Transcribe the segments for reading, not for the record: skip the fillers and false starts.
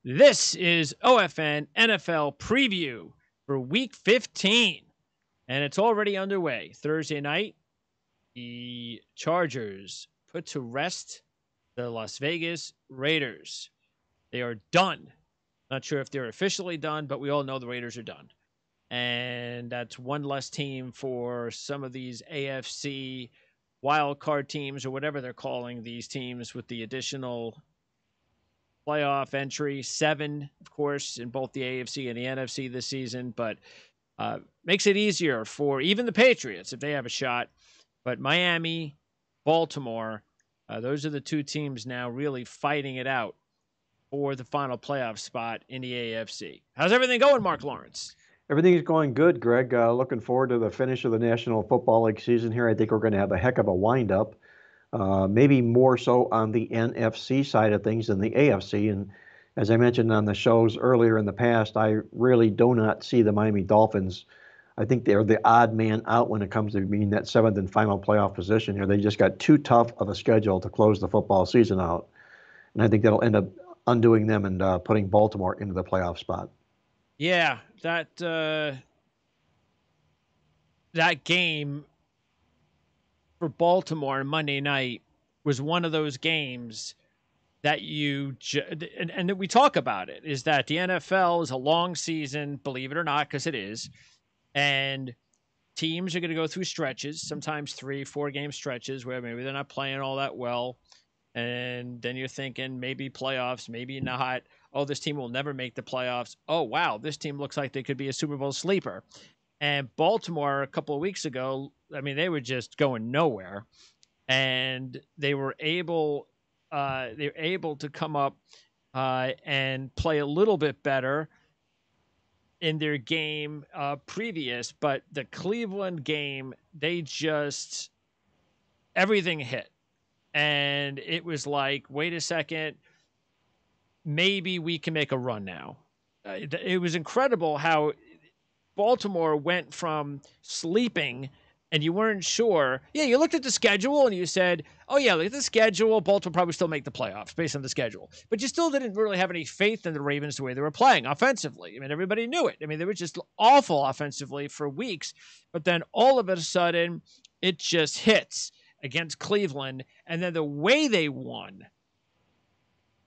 This is OFN NFL Preview for Week 15, and it's already underway. Thursday night, the Chargers put to rest the Las Vegas Raiders. They are done. Not sure if they're officially done, but we all know the Raiders are done. And that's one less team for some of these AFC wild card teams, or whatever they're calling these teams, with the additional playoff entry, 7, of course, in both the AFC and the NFC this season, but makes it easier for even the Patriots if they have a shot. But Miami, Baltimore, those are the two teams now really fighting it out for the final playoff spot in the AFC. How's everything going, Mark Lawrence? Everything is going good, Greg. Looking forward to the finish of the National Football League season here. I think we're going to have a heck of a wind-up. Maybe more so on the NFC side of things than the AFC. And as I mentioned on the shows earlier in the past, I really do not see the Miami Dolphins. I think they're the odd man out when it comes to being that 7th and final playoff position here. They just got too tough of a schedule to close the football season out. And I think that'll end up undoing them and putting Baltimore into the playoff spot. Yeah, that game for Baltimore Monday night was one of those games that and we talk about it, is that the NFL is a long season, believe it or not, because it is. And teams are going to go through stretches, sometimes 3-4 game stretches where maybe they're not playing all that well. And then you're thinking maybe playoffs, maybe not. Oh, this team will never make the playoffs. Oh, wow, this team looks like they could be a Super Bowl sleeper. And Baltimore a couple of weeks ago, I mean, they were just going nowhere. And they were able to come up and play a little bit better in their game previous. But the Cleveland game, everything hit. And it was like, wait a second, maybe we can make a run now. It was incredible how Baltimore went from sleeping and you weren't sure. Yeah, you looked at the schedule and you said, oh, yeah, look at the schedule. Baltimore probably still make the playoffs based on the schedule. But you still didn't really have any faith in the Ravens the way they were playing offensively. I mean, everybody knew it. I mean, they were just awful offensively for weeks. But then all of a sudden, it just hits against Cleveland. And then the way they won,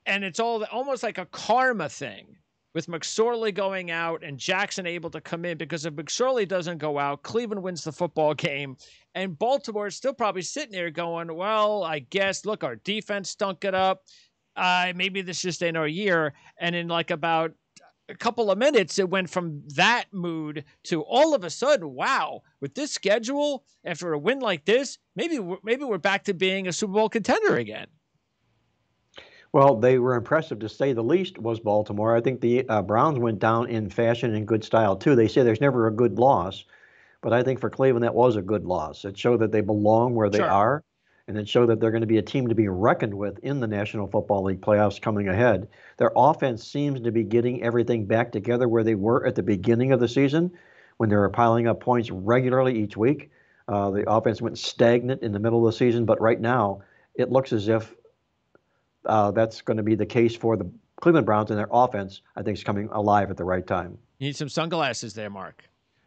and it's almost like a karma thing, with McSorley going out and Jackson able to come in, because if McSorley doesn't go out, Cleveland wins the football game. And Baltimore is still probably sitting there going, well, I guess, look, our defense stunk it up. Maybe this just ain't our year. And in like about a couple of minutes, it went from that mood to all of a sudden, wow, with this schedule, after a win like this, maybe we're back to being a Super Bowl contender again. Well, they were impressive, to say the least, was Baltimore. I think the Browns went down in fashion and good style, too. They say there's never a good loss, but I think for Cleveland that was a good loss. It showed that they belong where they are, and it showed that they're going to be a team to be reckoned with in the National Football League playoffs coming ahead. Their offense seems to be getting everything back together where they were at the beginning of the season, when they were piling up points regularly each week. The offense went stagnant in the middle of the season, but right now it looks as if that's going to be the case for the Cleveland Browns, and their offense, I think, is coming alive at the right time. You need some sunglasses there, Mark.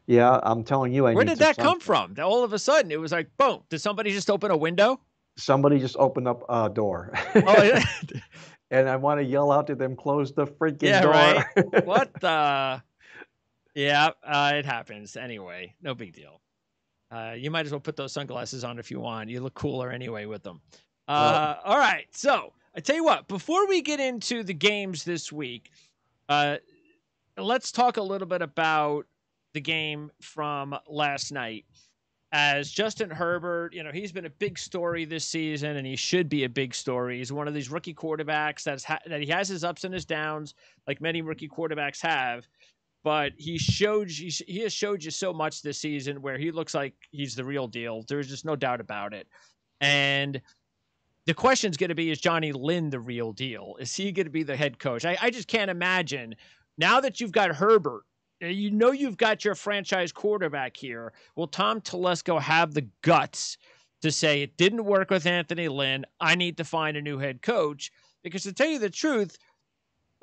Yeah, I'm telling you. Where did that come from? All of a sudden, it was like, boom. Did somebody just open a window? Somebody just opened up a door. Oh, yeah. And I want to yell out to them, close the freaking door. Right. What the? Yeah, it happens. Anyway, no big deal. You might as well put those sunglasses on if you want. You look cooler anyway with them. All right, so I tell you what, before we get into the games this week, let's talk a little bit about the game from last night. As Justin Herbert, he's been a big story this season, and he should be a big story. He's one of these rookie quarterbacks that he has his ups and his downs, like many rookie quarterbacks have. But he has showed you so much this season where he looks like he's the real deal. There's just no doubt about it. And the question's going to be, is Johnny Lynn the real deal? Is he going to be the head coach? I just can't imagine, now that you've got Herbert, you've got your franchise quarterback here. Will Tom Telesco have the guts to say, it didn't work with Anthony Lynn, I need to find a new head coach? Because to tell you the truth,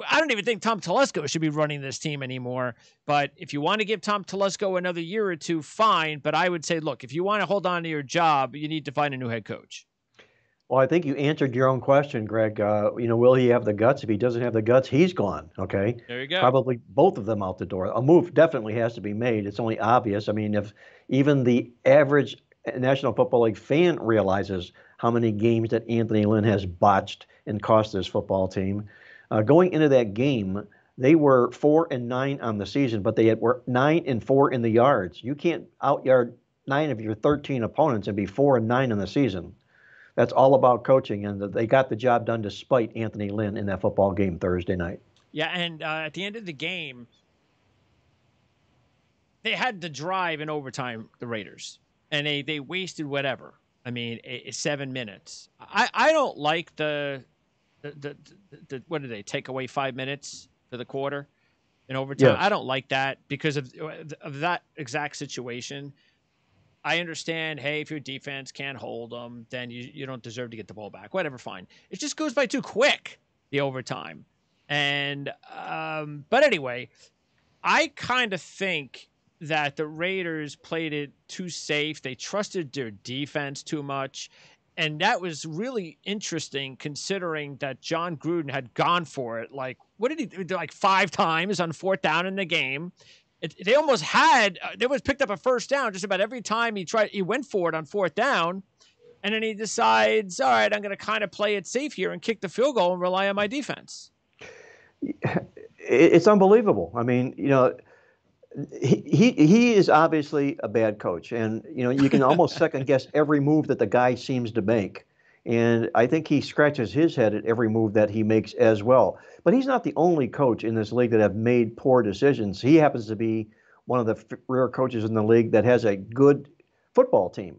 I don't even think Tom Telesco should be running this team anymore. But if you want to give Tom Telesco another year or two, fine. But I would say, look, if you want to hold on to your job, you need to find a new head coach. Well, I think you answered your own question, Greg. Will he have the guts? If he doesn't have the guts, he's gone. Okay. There you go. Probably both of them out the door. A move definitely has to be made. It's only obvious. I mean, if even the average National Football League fan realizes how many games that Anthony Lynn has botched and cost this football team. Going into that game, they were 4-9 on the season, but were 9-4 in the yards. You can't outyard 9 of your 13 opponents and be 4-9 in the season. That's all about coaching, and they got the job done despite Anthony Lynn in that football game Thursday night. Yeah, and at the end of the game, they had the drive in overtime, the Raiders, and they wasted whatever. I mean, 7 minutes. I don't like the what did they take away 5 minutes for the quarter in overtime? Yes. I don't like that because of that exact situation. I understand, hey, if your defense can't hold them, then you don't deserve to get the ball back. Whatever, fine. It just goes by too quick, the overtime. And but anyway, I kind of think that the Raiders played it too safe. They trusted their defense too much. And that was really interesting considering that John Gruden had gone for it. Like, what did he do? Like 5 times on 4th down in the game. They almost had, they almost picked up a first down just about every time he went for it on 4th down. And then he decides, all right, I'm going to kind of play it safe here and kick the field goal and rely on my defense. It's unbelievable. I mean, he is obviously a bad coach, and you can almost second guess every move that the guy seems to make. And I think he scratches his head at every move that he makes as well. But he's not the only coach in this league that have made poor decisions. He happens to be one of the rare coaches in the league that has a good football team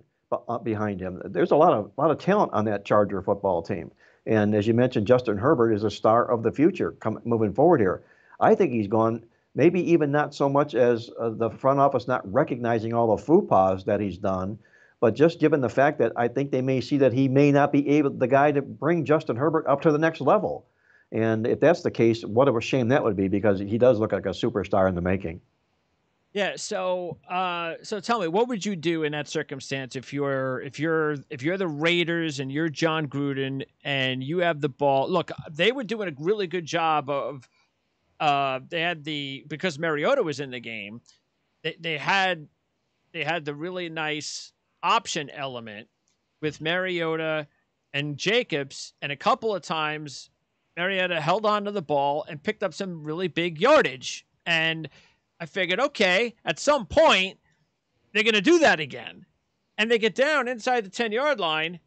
behind him. There's a lot of talent on that Charger football team. And as you mentioned, Justin Herbert is a star of the future moving forward here. I think he's gone maybe even not so much as the front office not recognizing all the faux pas that he's done, but just given the fact that I think they may see that he may not be the guy to bring Justin Herbert up to the next level. And if that's the case, what a shame that would be, because he does look like a superstar in the making. Yeah. So tell me, what would you do in that circumstance if you're the Raiders and you're John Gruden and you have the ball? Look, they were doing a really good job of. Because Mariota was in the game, they had the really nice option element with Mariota and Jacobs, and a couple of times Mariota held on to the ball and picked up some really big yardage. And I figured, okay, at some point they're going to do that again. And they get down inside the 10-yard line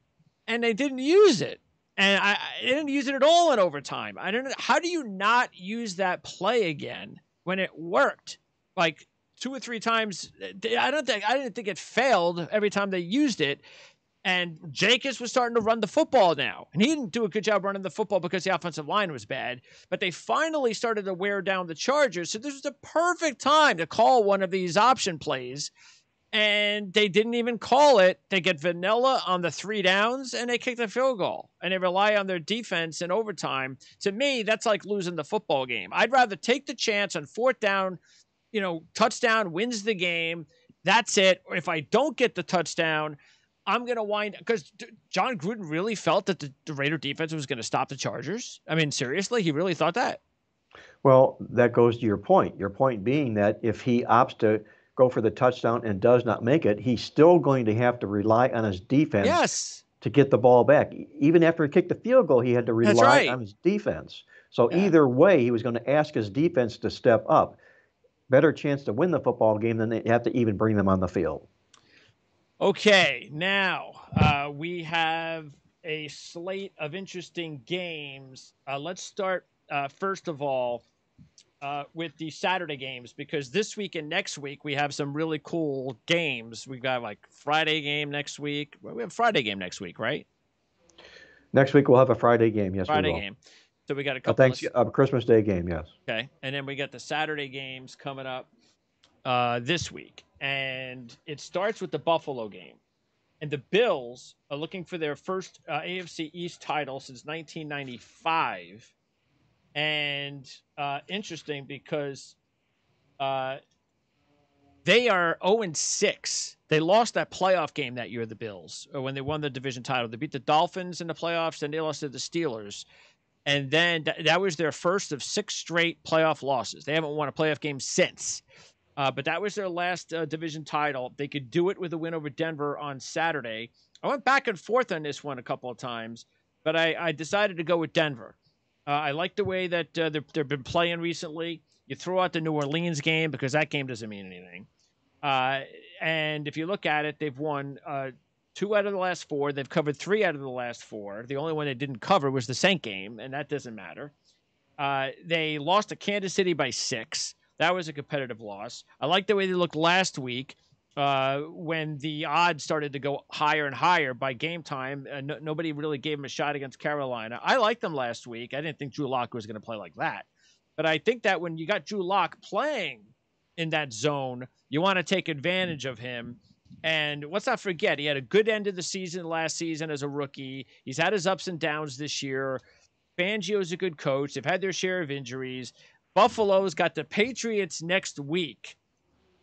and they didn't use it. And I didn't use it at all in overtime. I don't know. How do you not use that play again when it worked? Like 2 or 3 times. I didn't think it failed every time they used it. And Jacobs was starting to run the football now. And he didn't do a good job running the football because the offensive line was bad. But they finally started to wear down the Chargers. So this was the perfect time to call one of these option plays. And they didn't even call it. They get vanilla on the 3 downs and they kick the field goal. And they rely on their defense in overtime. To me, that's like losing the football game. I'd rather take the chance on 4th down, touchdown wins the game. That's it. Or if I don't get the touchdown, I'm going to wind, because John Gruden really felt that the Raider defense was going to stop the Chargers. I mean, seriously, he really thought that. Well, that goes to your point. Your point being that if he opts to go for the touchdown and does not make it, he's still going to have to rely on his defense to get the ball back. Even after he kicked the field goal, he had to rely on his defense. So either way, he was going to ask his defense to step up. Better chance to win the football game than they have to even bring them on the field. Okay, now we have a slate of interesting games. Let's start, first of all, with the Saturday games, because this week and next week we have some really cool games. We've got like Friday game next week. We have Friday game next week, right? Next week we'll have a Friday game, yes. Friday we will. Game. So we got a couple of Christmas Day game, yes. Okay, and then we got the Saturday games coming up this week. And it starts with the Buffalo game. And the Bills are looking for their first AFC East title since 1995. And interesting because they are 0-6. They lost that playoff game that year, the Bills, when they won the division title. They beat the Dolphins in the playoffs, then they lost to the Steelers. And then that was their first of 6 straight playoff losses. They haven't won a playoff game since. But that was their last division title. They could do it with a win over Denver on Saturday. I went back and forth on this one a couple of times, but I decided to go with Denver. I like the way that they've been playing recently. You throw out the New Orleans game because that game doesn't mean anything. And if you look at it, they've won 2 out of the last 4. They've covered 3 out of the last 4. The only one they didn't cover was the Saint game, and that doesn't matter. They lost to Kansas City by 6. That was a competitive loss. I like the way they looked last week when the odds started to go higher and higher by game time. Nobody really gave them a shot against Carolina. I liked them last week. I didn't think Drew Lock was going to play like that. But I think that when you got Drew Lock playing in that zone, you want to take advantage of him. And let's not forget, he had a good end of the season last season as a rookie. He's had his ups and downs this year. Fangio's a good coach. They've had their share of injuries. Buffalo's got the Patriots next week.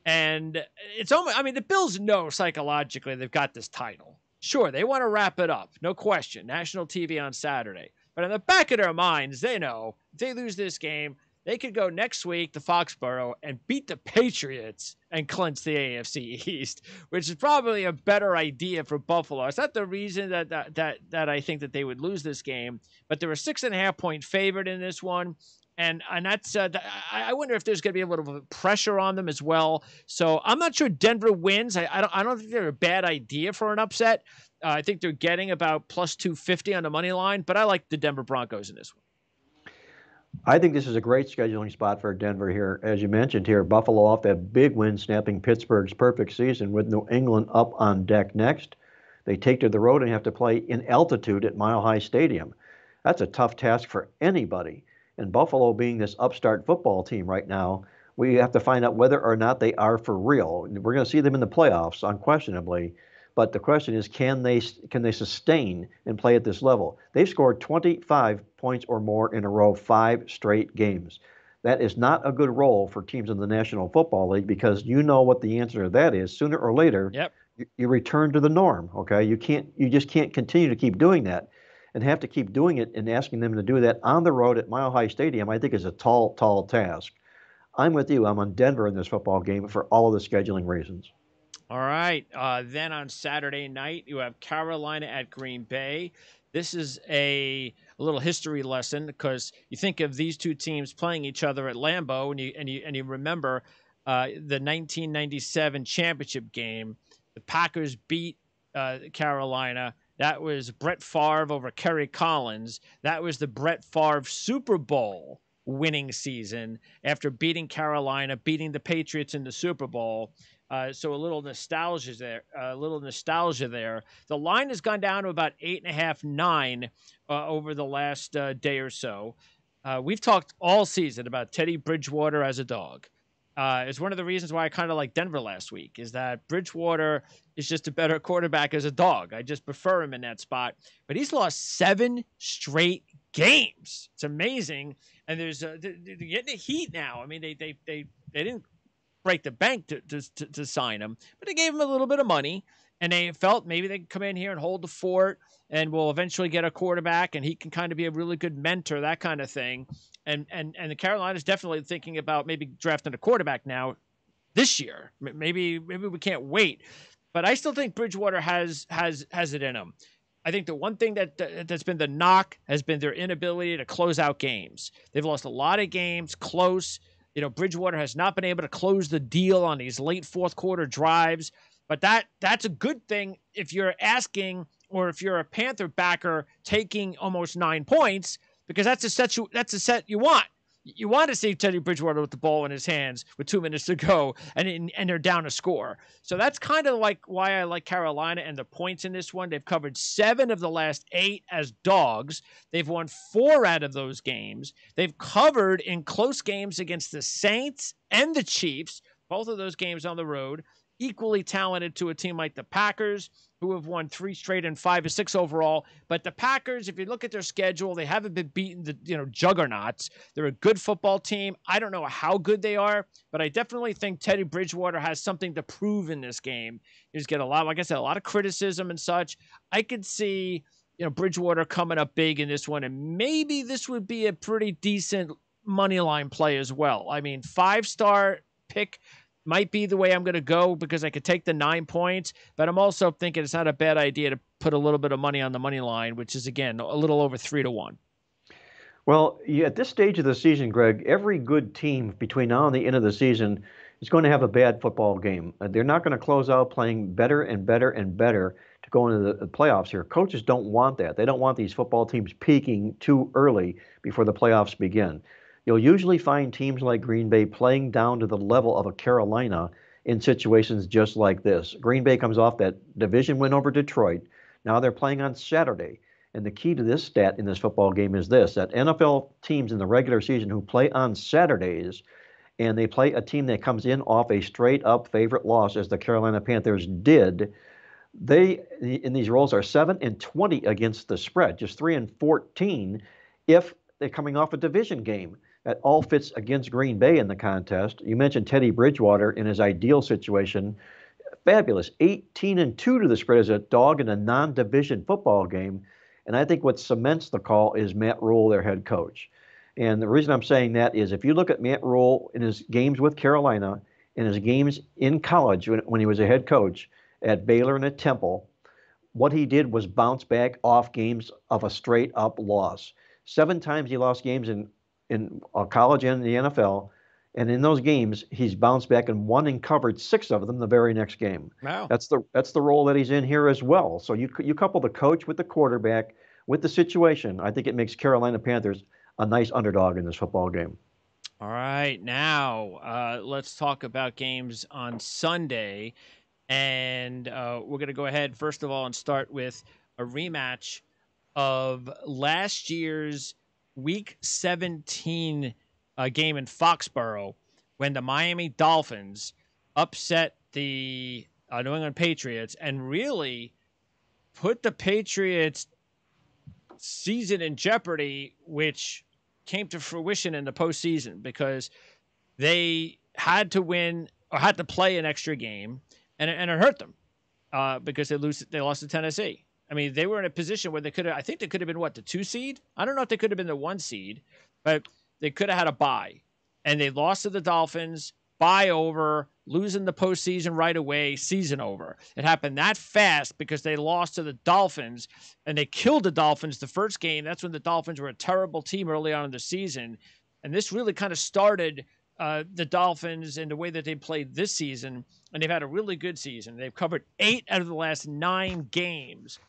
And it's almost, the Bills know psychologically they've got this title. Sure, they want to wrap it up. No question. National TV on Saturday. But in the back of their minds, they know if they lose this game, they could go next week to Foxborough and beat the Patriots and clinch the AFC East, which is probably a better idea for Buffalo. It's not the reason that I think that they would lose this game, but they're a 6.5-point favorite in this one. And that's I wonder if there's going to be a little bit of pressure on them as well. So I'm not sure Denver wins. I don't think they're a bad idea for an upset. I think they're getting about plus 250 on the money line, but I like the Denver Broncos in this one. I think this is a great scheduling spot for Denver here. As you mentioned here, Buffalo off that big win, snapping Pittsburgh's perfect season with New England up on deck next. They take to the road and have to play in altitude at Mile High Stadium. That's a tough task for anybody. And Buffalo being this upstart football team right now, we have to find out whether or not they are for real. We're going to see them in the playoffs, unquestionably. But the question is, can they sustain and play at this level? They've scored 25 points or more in a row, 5 straight games. That is not a good role for teams in the National Football League because you know what the answer to that is. Sooner or later, you return to the norm. Okay, you just can't continue to keep doing that, and have to keep doing it and asking them to do that on the road at Mile High Stadium. I think is a tall task. I'm with you. I'm on Denver in this football game for all of the scheduling reasons. All right. Then on Saturday night, you have Carolina at Green Bay. This is a little history lesson because you think of these two teams playing each other at Lambeau, and you remember the 1997 championship game. The Packers beat Carolina. That was Brett Favre over Kerry Collins. That was the Brett Favre Super Bowl winning season after beating Carolina, beating the Patriots in the Super Bowl. So a little nostalgia there. The line has gone down to about 8.5, 9 over the last day or so. We've talked all season about Teddy Bridgewater as a dog. It's one of the reasons why I kind of like Denver last week is that Bridgewater is just a better quarterback as a dog. I just prefer him in that spot. But he's lost 7 straight games. It's amazing. And they're getting the heat now. I mean, they didn't break the bank to sign him, but they gave him a little bit of money, and they felt maybe they can come in here and hold the fort, and we'll eventually get a quarterback, and he can kind of be a really good mentor, that kind of thing. And the Carolina's definitely thinking about maybe drafting a quarterback now this year. Maybe we can't wait, but I still think Bridgewater has it in him. I think the one thing that's been the knock has been their inability to close out games. They've lost a lot of games close. Bridgewater has not been able to close the deal on these late fourth quarter drives, but that's a good thing if you're asking, or if you're a Panther backer taking almost 9 points, because that's a set you want. You want to see Teddy Bridgewater with the ball in his hands with 2 minutes to go, and they're down a score. So that's kind of like why I like Carolina and the points in this one. They've covered 7 of the last 8 as dogs. They've won 4 out of those games. They've covered in close games against the Saints and the Chiefs, both of those games on the road. equally talented to a team like the Packers, who have won 3 straight and 5 or 6 overall. But the Packers, if you look at their schedule, they haven't been beaten the juggernauts. They're a good football team. I don't know how good they are, but I definitely think Teddy Bridgewater has something to prove in this game. He's get a lot, like I said, a lot of criticism and such. I could see Bridgewater coming up big in this one, and maybe this would be a pretty decent money line play as well. I mean, 5-star pick might be the way I'm going to go because I could take the 9 points, but I'm also thinking it's not a bad idea to put a little bit of money on the money line, which is, again, a little over 3-1. Well, at this stage of the season, Greg, every good team between now and the end of the season is going to have a bad football game. They're not going to close out playing better and better and better to go into the playoffs here. Coaches don't want that. They don't want these football teams peaking too early before the playoffs begin. You'll usually find teams like Green Bay playing down to the level of a Carolina in situations just like this. Green Bay comes off that division win over Detroit. Now they're playing on Saturday. And the key to this stat in this football game is this, that NFL teams in the regular season who play on Saturdays and they play a team that comes in off a straight-up favorite loss, as the Carolina Panthers did, they, in these roles, are 7-20 against the spread, just 3-14 if they're coming off a division game. That all fits against Green Bay in the contest. You mentioned Teddy Bridgewater in his ideal situation. Fabulous. 18-2 to the spread as a dog in a non-division football game. And I think what cements the call is Matt Rule, their head coach. And the reason I'm saying that is if you look at Matt Rule in his games with Carolina, in his games in college when he was a head coach at Baylor and at Temple, what he did was bounce back off games of a straight-up loss. 7 times he lost games in college and in the NFL, and in those games he's bounced back and won and covered 6 of them the very next game. Wow. That's the role that he's in here as well. So you couple the coach with the quarterback with the situation. I think it makes Carolina Panthers a nice underdog in this football game. All right, now let's talk about games on Sunday, and we're going to go ahead first of all and start with a rematch of last year's Week 17 game in Foxborough when the Miami Dolphins upset the New England Patriots and really put the Patriots' season in jeopardy, which came to fruition in the postseason because they had to win or had to play an extra game, and it hurt them because they lost to Tennessee. I mean, they were in a position where I think they could have been, the 2 seed? I don't know if they could have been the 1 seed, but they could have had a bye. And they lost to the Dolphins, bye over, losing the postseason right away, season over. It happened that fast because they lost to the Dolphins, and they killed the Dolphins the first game. That's when the Dolphins were a terrible team early on in the season. And this really kind of started the Dolphins and the way that they played this season, and they've had a really good season. They've covered 8 out of the last 9 games.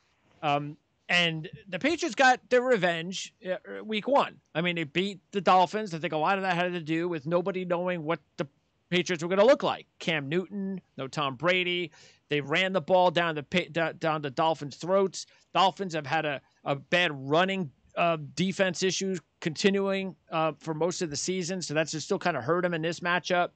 And the Patriots got their revenge week 1. I mean, they beat the Dolphins. I think a lot of that had to do with nobody knowing what the Patriots were going to look like. Cam Newton, no Tom Brady. They ran the ball down the Dolphins' throats. Dolphins have had a bad running defense issues continuing for most of the season, so that's just still kind of hurt them in this matchup.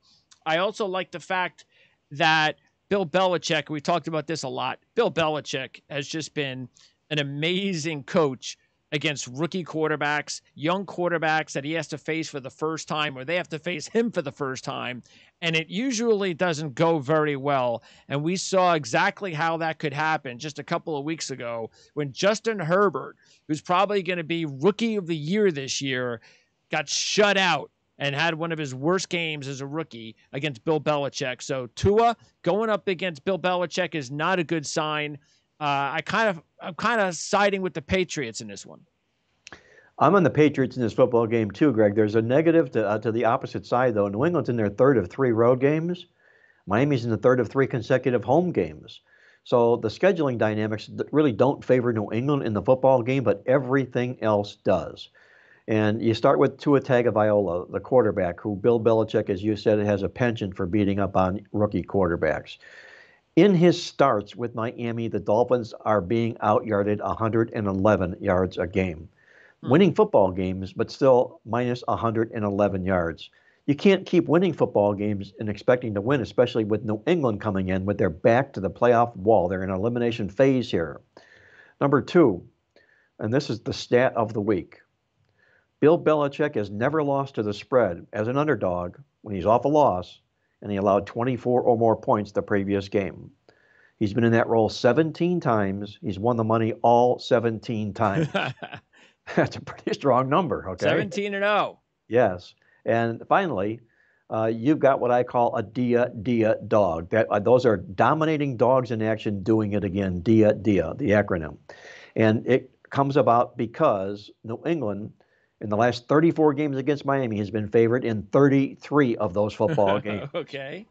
I also like the fact that Bill Belichick, we talked about this a lot, Bill Belichick has just been an amazing coach against rookie quarterbacks, young quarterbacks that he has to face for the first time, or they have to face him for the first time, and it usually doesn't go very well. And we saw exactly how that could happen just a couple of weeks ago when Justin Herbert, who's probably going to be Rookie of the Year this year, got shut out and had one of his worst games as a rookie against Bill Belichick. So Tua going up against Bill Belichick is not a good sign. I'm kind of siding with the Patriots in this one. I'm on the Patriots in this football game too, Greg. There's a negative to the opposite side, though. New England's in their 3rd of 3 road games. Miami's in the 3rd of 3 consecutive home games. So the scheduling dynamics really don't favor New England in the football game, but everything else does. And you start with Tua Tagovailoa, the quarterback, who Bill Belichick, as you said, has a penchant for beating up on rookie quarterbacks. In his starts with Miami, the Dolphins are being out-yarded 111 yards a game. Winning football games, but still minus 111 yards. You can't keep winning football games and expecting to win, especially with New England coming in with their back to the playoff wall. They're in an elimination phase here. Number 2, and this is the stat of the week. Bill Belichick has never lost to the spread as an underdog when he's off a loss, and he allowed 24 or more points the previous game. He's been in that role 17 times. He's won the money all 17 times. That's a pretty strong number, okay? 17-0. Yes. And finally, you've got what I call a dia dog. Those are dominating dogs in action doing it again, dia, the acronym. And it comes about because New England, in the last 34 games against Miami, has been favored in 33 of those football games. Okay.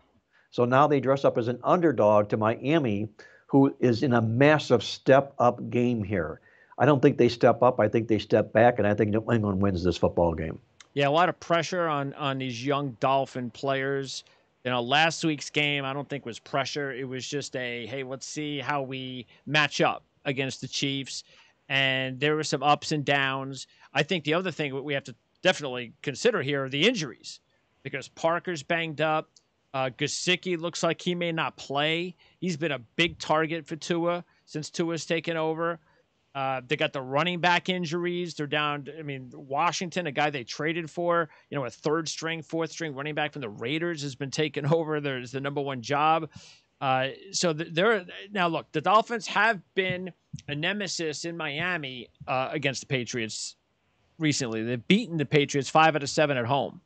So now they dress up as an underdog to Miami, who is in a massive step-up game here. I don't think they step up. I think they step back, and I think New England wins this football game. Yeah, a lot of pressure on these young Dolphin players. You know, last week's game, I don't think was pressure. It was just hey, let's see how we match up against the Chiefs. And there were some ups and downs. I think the other thing we have to definitely consider here are the injuries, because Parker's banged up. Gesicki looks like he may not play. He's been a big target for Tua since Tua's taken over. They got the running back injuries. They're down. I mean, Washington, a guy they traded for, a third string, fourth string running back from the Raiders has been taken over. There's the number one job. So now look, the Dolphins have been a nemesis in Miami against the Patriots recently. They've beaten the Patriots 5 out of 7 at home.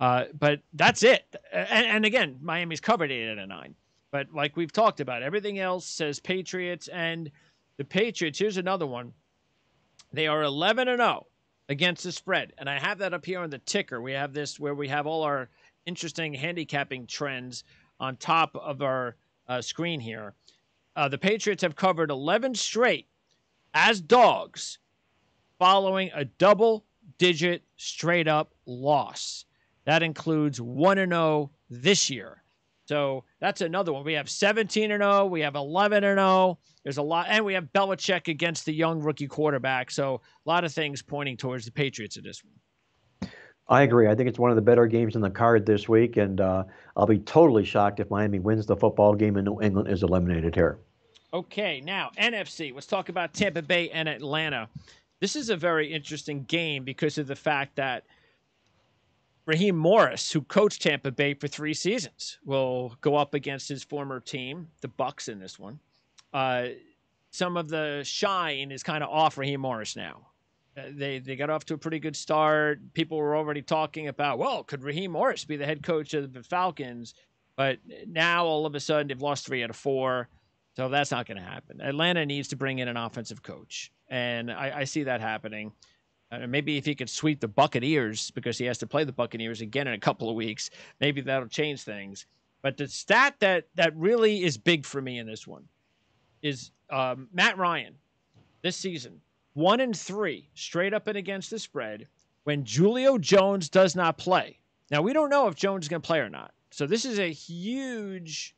But that's it. And again, Miami's covered 8 out of 9. But like we've talked about, everything else says Patriots. And the Patriots, here's another one. They are 11-0 against the spread. And I have that up here on the ticker. We have this where we have all our interesting handicapping trends on top of our screen here. The Patriots have covered 11 straight as dogs following a double-digit straight-up loss. That includes 1-0 this year. So that's another one. We have 17-0. We have 11-0. There's a lot. And we have Belichick against the young rookie quarterback. So a lot of things pointing towards the Patriots in this one. I agree. I think it's one of the better games in the card this week. And I'll be totally shocked if Miami wins the football game and New England is eliminated here. Okay, now NFC. Let's talk about Tampa Bay and Atlanta. This is a very interesting game because of the fact that Raheem Morris, who coached Tampa Bay for 3 seasons, will go up against his former team, the Bucs, in this one. Some of the shine is kind of off Raheem Morris now. They got off to a pretty good start. People were already talking about, well, could Raheem Morris be the head coach of the Falcons? But now all of a sudden they've lost 3 out of 4. So that's not going to happen. Atlanta needs to bring in an offensive coach. And I see that happening. Maybe if he could sweep the Buccaneers, because he has to play the Buccaneers again in a couple of weeks, maybe that'll change things. But the stat that really is big for me in this one is Matt Ryan this season, 1-3 straight up and against the spread when Julio Jones does not play. Now, we don't know if Jones is going to play or not. So this is a huge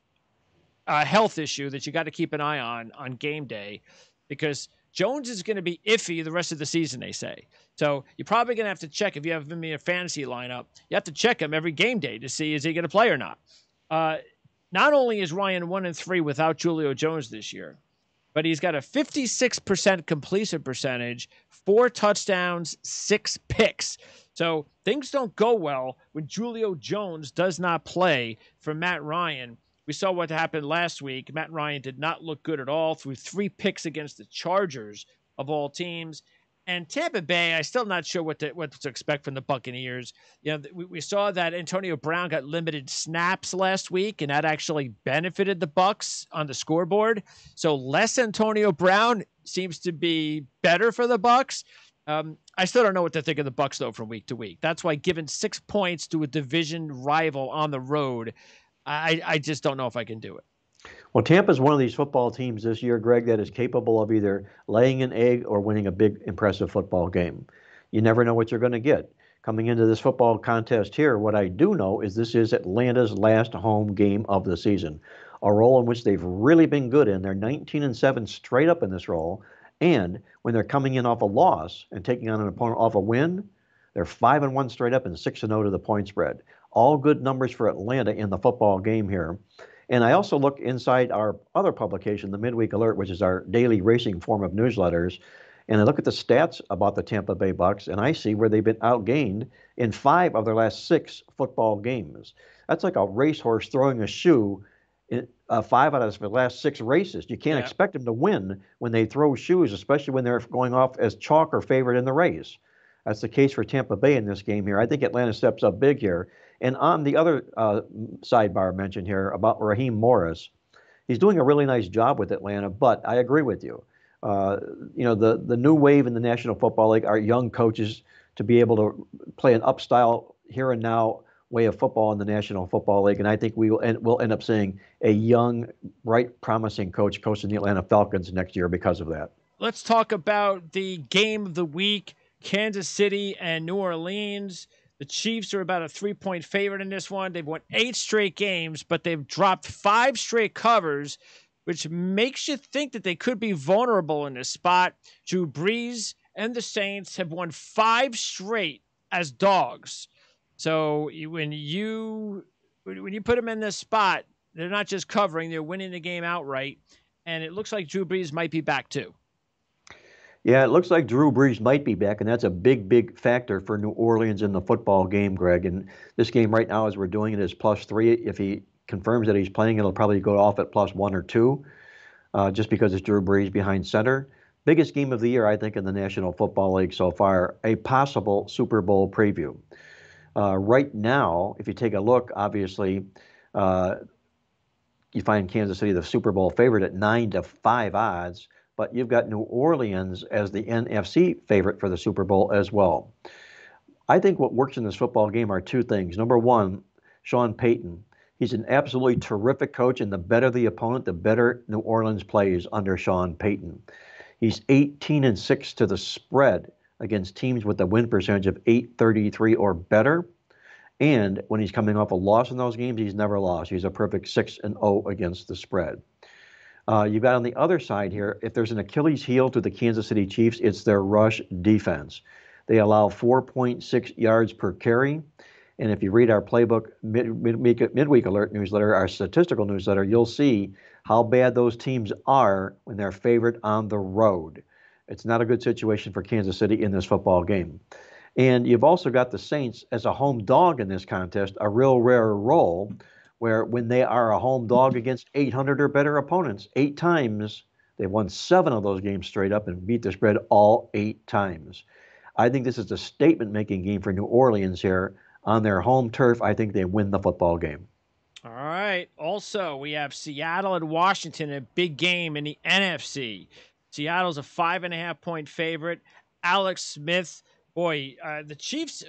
health issue that you got to keep an eye on game day, because Jones is going to be iffy the rest of the season, they say. So you're probably going to have to check, if you have him in a fantasy lineup, you have to check him every game day to see, is he going to play or not? Not only is Ryan 1-3 without Julio Jones this year, but he's got a 56% completion percentage, 4 touchdowns, 6 picks. So things don't go well when Julio Jones does not play for Matt Ryan. We saw what happened last week. Matt Ryan did not look good at all, threw 3 picks against the Chargers of all teams. And Tampa Bay, I'm still not sure what to expect from the Buccaneers. We saw that Antonio Brown got limited snaps last week, and that actually benefited the Bucs on the scoreboard. So less Antonio Brown seems to be better for the Bucs. I still don't know what to think of the Bucs though from week to week. That's why giving 6 points to a division rival on the road, I just don't know if I can do it. Well, Tampa's one of these football teams this year, Greg, that is capable of either laying an egg or winning a big, impressive football game. You never know what you're going to get. Coming into this football contest here, what I do know is this is Atlanta's last home game of the season, a role in which they've really been good in. They're 19-7 straight up in this role, and when they're coming in off a loss and taking on an opponent off a win, they're 5-1 straight up and 6-0 to the point spread. All good numbers for Atlanta in the football game here. And I also look inside our other publication, the Midweek Alert, which is our daily racing form of newsletters, and I look at the stats about the Tampa Bay Bucks, and I see where they've been outgained in 5 of their last 6 football games. That's like a racehorse throwing a shoe in 5 out of the last 6 races. You can't expect them to win when they throw shoes, especially when they're going off as chalk or favorite in the race. That's the case for Tampa Bay in this game here. I think Atlanta steps up big here. And on the other sidebar mention here about Raheem Morris, he's doing a really nice job with Atlanta, but I agree with you. The new wave in the National Football League are young coaches to be able to play an upstyle here and now way of football in the National Football League, and I think we'll end up seeing a young, bright, promising coach coaching the Atlanta Falcons next year because of that. Let's talk about the game of the week, Kansas City and New Orleans. The Chiefs are about a 3-point favorite in this one. They've won 8 straight games, but they've dropped 5 straight covers, which makes you think that they could be vulnerable in this spot. Drew Brees and the Saints have won 5 straight as dogs. So when you put them in this spot, they're not just covering, they're winning the game outright. And it looks like Drew Brees might be back too. Yeah, it looks like Drew Brees might be back, and that's a big, big factor for New Orleans in the football game, Greg. And this game right now, as we're doing it, is +3. If he confirms that he's playing, it'll probably go off at +1 or 2, just because it's Drew Brees behind center. Biggest game of the year, I think, in the National Football League so far, a possible Super Bowl preview. Right now, if you take a look, obviously, you find Kansas City the Super Bowl favorite at 9-5 odds, but you've got New Orleans as the NFC favorite for the Super Bowl as well. I think what works in this football game are 2 things. Number one, Sean Payton. He's an absolutely terrific coach, and the better the opponent, the better New Orleans plays under Sean Payton. He's 18-6 to the spread against teams with a win percentage of .833 or better. And when he's coming off a loss in those games, he's never lost. He's a perfect 6-0 against the spread. You've got on the other side here, if there's an Achilles heel to the Kansas City Chiefs, it's their rush defense. They allow 4.6 yards per carry. And if you read our playbook midweek alert newsletter, our statistical newsletter, you'll see how bad those teams are when they're favored on the road. It's not a good situation for Kansas City in this football game. And you've also got the Saints as a home dog in this contest, a real rare role where when they are a home dog against 800 or better opponents, 8 times, they've won 7 of those games straight up and beat the spread all 8 times. I think this is a statement-making game for New Orleans here. On their home turf, I think they win the football game. All right. Also, we have Seattle and Washington, a big game in the NFC. Seattle's a 5.5-point favorite. Alex Smith, boy, the Chiefs,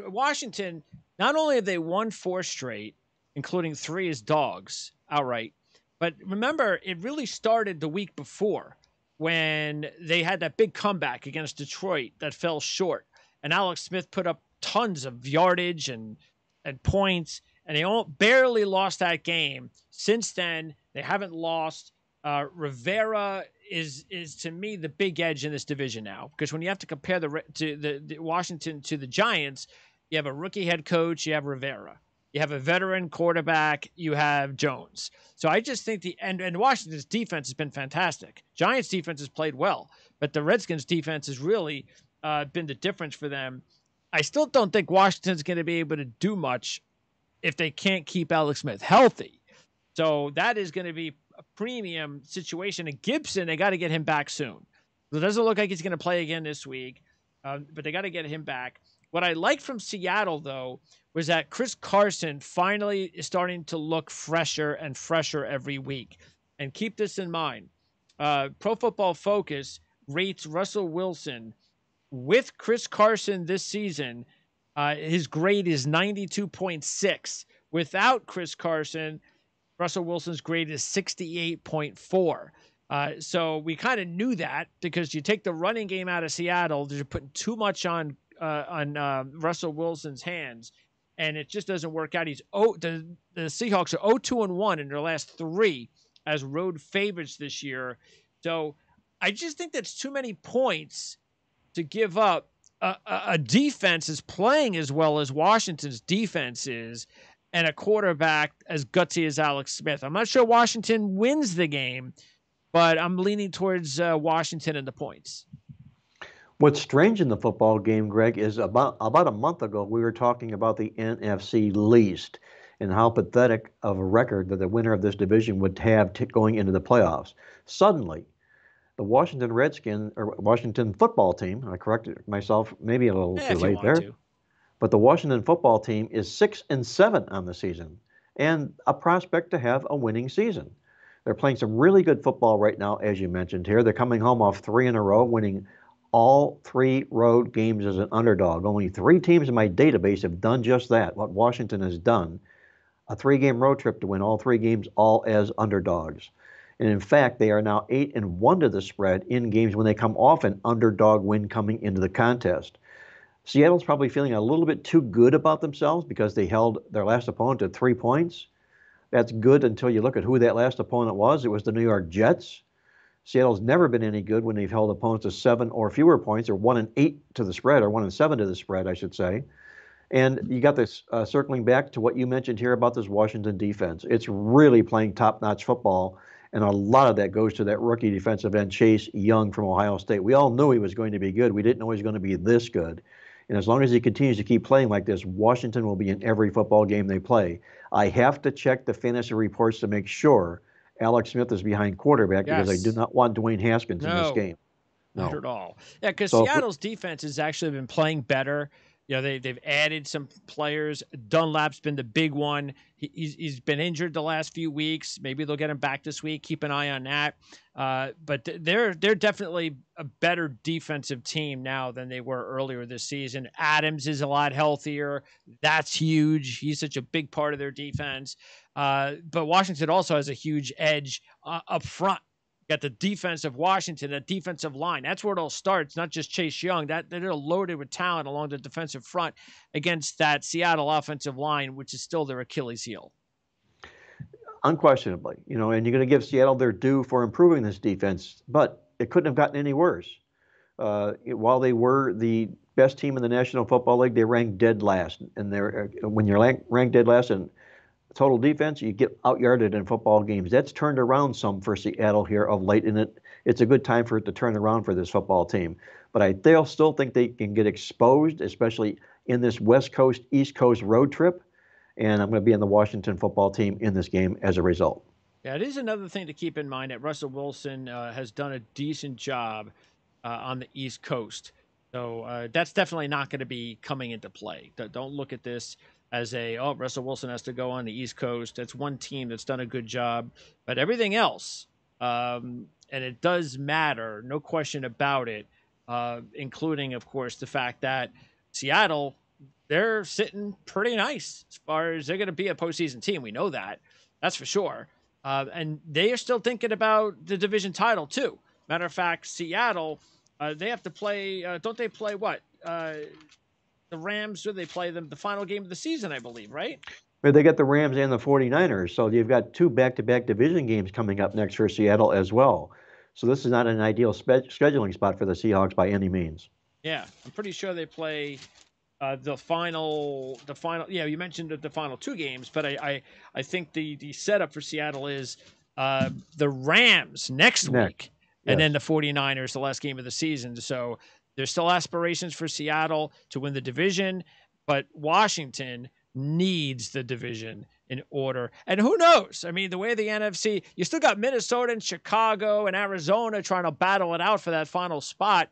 Washington, not only have they won 4 straight, including 3 as dogs outright, but remember, it really started the week before when they had that big comeback against Detroit that fell short. And Alex Smith put up tons of yardage and points, and they barely lost that game. Since then, they haven't lost. Rivera is to me the big edge in this division now, because when you have to compare the Washington to the Giants, you have a rookie head coach, you have Rivera, you have a veteran quarterback, you have Jones. So I just think and Washington's defense has been fantastic. Giants defense has played well, but the Redskins defense has really been the difference for them. I still don't think Washington's going to be able to do much if they can't keep Alex Smith healthy. So that is going to be a premium situation. And Gibson, they got to get him back soon. It doesn't look like he's going to play again this week, but they got to get him back. What I liked from Seattle, though, was that Chris Carson finally is starting to look fresher and fresher every week. And keep this in mind. Pro Football Focus rates Russell Wilson with Chris Carson this season. His grade is 92.6. Without Chris Carson, Russell Wilson's grade is 68.4. So we kind of knew that, because you take the running game out of Seattle, you're putting too much on Russell Wilson's hands, and it just doesn't work out. The Seahawks are 0-2-1 in their last 3 as road favorites this year. So I just think that's too many points to give up a defense is playing as well as Washington's defense is, and a quarterback as gutsy as Alex Smith. I'm not sure Washington wins the game, but I'm leaning towards Washington and the points. What's strange in the football game, Greg, is about a month ago we were talking about the NFC least and how pathetic of a record that the winner of this division would have going into the playoffs. Suddenly, the Washington Redskins or Washington football team, I corrected myself maybe a little too late there, but the Washington football team is 6-7 on the season and a prospect to have a winning season. They're playing some really good football right now, as you mentioned here. They're coming home off 3 in a row, winning all 3 road games as an underdog. Only 3 teams in my database have done just that, what Washington has done. A 3-game road trip to win all 3 games, all as underdogs. And in fact, they are now 8-1 to the spread in games when they come off an underdog win coming into the contest. Seattle's probably feeling a little bit too good about themselves because they held their last opponent to 3 points. That's good until you look at who that last opponent was. It was the New York Jets. Seattle's never been any good when they've held opponents to 7 or fewer points, or 1-8 to the spread, or 1-7 to the spread, I should say. And you got this circling back to what you mentioned here about this Washington defense. It's really playing top-notch football, and a lot of that goes to that rookie defensive end, Chase Young from Ohio State. We all knew he was going to be good. We didn't know he was going to be this good. And as long as he continues to keep playing like this, Washington will be in every football game they play. I have to check the fantasy reports to make sure Alex Smith is behind quarterback because I do not want Dwayne Haskins in this game. Not at all. Yeah, because Seattle's defense has actually been playing better. You know, they've added some players. Dunlap's been the big one. He's been injured the last few weeks. Maybe they'll get him back this week. Keep an eye on that. But they're definitely a better defensive team now than they were earlier this season. Adams is a lot healthier. That's huge. He's such a big part of their defense. But Washington also has a huge edge up front. Got the defense of Washington, the defensive line. That's where it all starts, not just Chase Young. They're loaded with talent along the defensive front against that Seattle offensive line, which is still their Achilles heel. Unquestionably, and you're going to give Seattle their due for improving this defense, but it couldn't have gotten any worse. While they were the best team in the National Football League, they ranked dead last. And when you're ranked dead last in total defense, you get out-yarded in football games. That's turned around some for Seattle here of late, and it's a good time for it to turn around for this football team. But they'll still think they can get exposed, especially in this West Coast, East Coast road trip. And I'm going to be on the Washington football team in this game as a result. Yeah, it is another thing to keep in mind that Russell Wilson has done a decent job on the East Coast. So that's definitely not going to be coming into play. Don't look at this as Russell Wilson has to go on the East Coast. That's one team that's done a good job. But everything else, and it does matter, no question about it, including, of course, the fact that Seattle, they're sitting pretty nice as far as they're going to be a postseason team. We know that. That's for sure. And they are still thinking about the division title, too. Matter of fact, Seattle, they have to play, don't they play what? The Rams, do they play them the final game of the season, I believe, right? But they got the Rams and the 49ers, so you've got 2 back-to-back division games coming up next for Seattle as well. So this is not an ideal scheduling spot for the Seahawks by any means. Yeah, I'm pretty sure they play the final. Yeah, you mentioned the final 2 games, but I think the setup for Seattle is the Rams next week, and then the 49ers the last game of the season. So there's still aspirations for Seattle to win the division, but Washington needs the division in order. And who knows? I mean, the way the NFC, you still got Minnesota and Chicago and Arizona trying to battle it out for that final spot.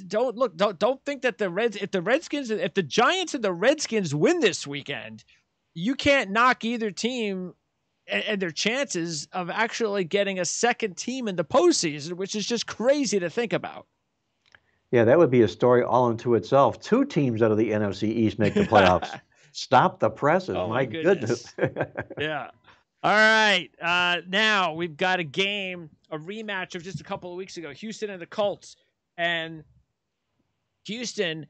Don't think that if the Giants and the Redskins win this weekend, you can't knock either team and their chances of actually getting a second team in the postseason, which is just crazy to think about. Yeah, that would be a story all unto itself. 2 teams out of the NFC East make the playoffs. Stop the presses. Oh, my goodness. Yeah. All right. Now we've got a rematch of just a couple of weeks ago, Houston and the Colts. And Houston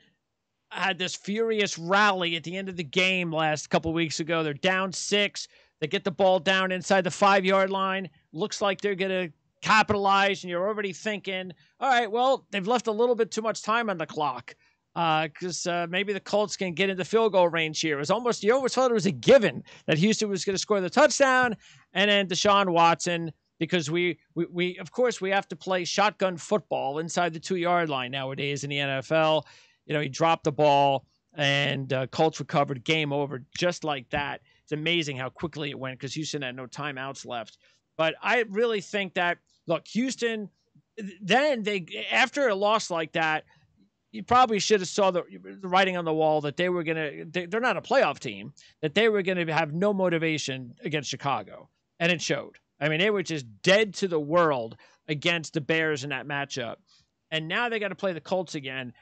had this furious rally at the end of the game last couple of weeks ago. They're down 6. They get the ball down inside the 5-yard line. Looks like they're going to capitalize, and you're already thinking, all right, well, they've left a little bit too much time on the clock because maybe the Colts can get into field goal range here. It was almost, you almost thought it was a given that Houston was going to score the touchdown, and then Deshaun Watson, because we of course we have to play shotgun football inside the 2-yard line nowadays in the NFL. He dropped the ball, and Colts recovered, game over, just like that. It's amazing how quickly it went because Houston had no timeouts left. But I really think that, look, Houston, then after a loss like that, you probably should have saw the writing on the wall that they were going to, they're not a playoff team, that they were going to have no motivation against Chicago. And it showed. I mean, they were just dead to the world against the Bears in that matchup. And now they got to play the Colts again.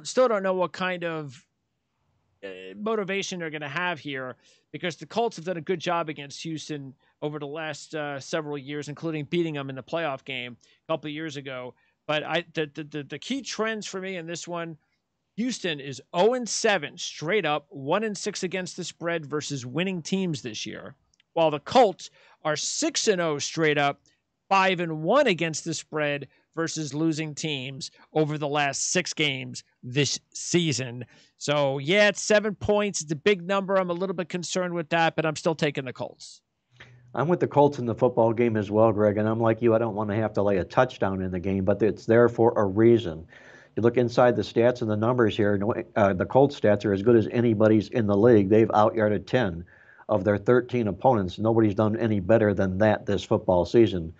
Still don't know what kind of motivation they're going to have here, because the Colts have done a good job against Houston over the last several years, including beating them in the playoff game a couple of years ago. But the key trends for me in this one, Houston is 0-7 straight up, 1-6 against the spread versus winning teams this year, while the Colts are 6-0 straight up, 5-1 against the spread versus losing teams over the last 6 games this season. So, yeah, it's 7 points. It's a big number. I'm a little bit concerned with that, but I'm still taking the Colts. I'm with the Colts in the football game as well, Greg, and I'm like you. I don't want to have to lay a touchdown in the game, but it's there for a reason. You look inside the stats and the numbers here, the Colts stats are as good as anybody's in the league. They've out-yarded 10 of their 13 opponents. Nobody's done any better than that this football season.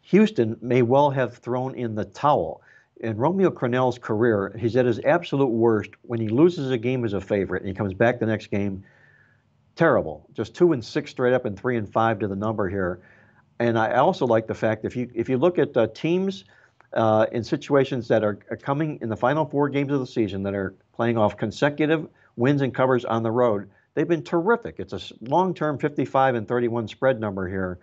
Houston may well have thrown in the towel. In Romeo Crennel's career, he's at his absolute worst when he loses a game as a favorite and he comes back the next game. Terrible. Just 2-6 straight up and 3-5 to the number here. And I also like the fact if you look at teams in situations that are coming in the final 4 games of the season that are playing off consecutive wins and covers on the road, they've been terrific. It's a long-term 55-31 spread number here.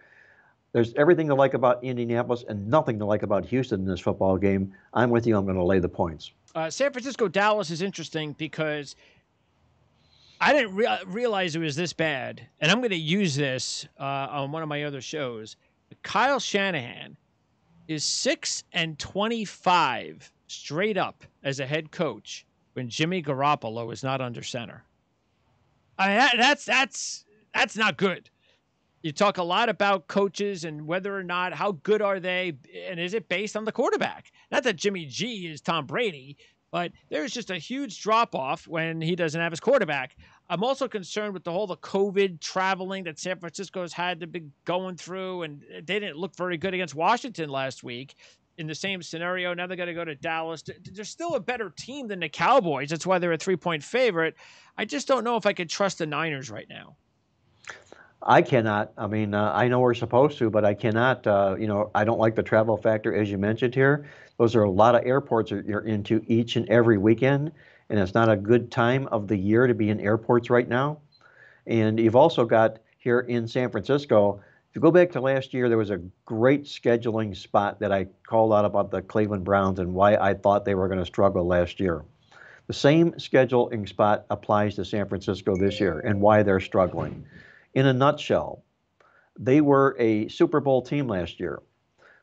There's everything to like about Indianapolis and nothing to like about Houston in this football game. I'm with you. I'm going to lay the points. San Francisco-Dallas is interesting because I didn't realize it was this bad, and I'm going to use this on one of my other shows. Kyle Shanahan is 6-25 straight up as a head coach when Jimmy Garoppolo is not under center. I mean, that's not good. You talk a lot about coaches and whether or not, how good are they, and is it based on the quarterback? Not that Jimmy G is Tom Brady, but there's just a huge drop-off when he doesn't have his quarterback. I'm also concerned with the COVID traveling that San Francisco's had to be going through, and they didn't look very good against Washington last week in the same scenario. Now they're going to go to Dallas. They're still a better team than the Cowboys. That's why they're a 3-point favorite. I just don't know if I could trust the Niners right now. I cannot. I mean, I know we're supposed to, but I cannot. I don't like the travel factor, as you mentioned here. Those are a lot of airports you're into each and every weekend, and it's not a good time of the year to be in airports right now. And you've also got here in San Francisco, if you go back to last year, there was a great scheduling spot that I called out about the Cleveland Browns and why I thought they were going to struggle last year. The same scheduling spot applies to San Francisco this year and why they're struggling. In a nutshell, they were a Super Bowl team last year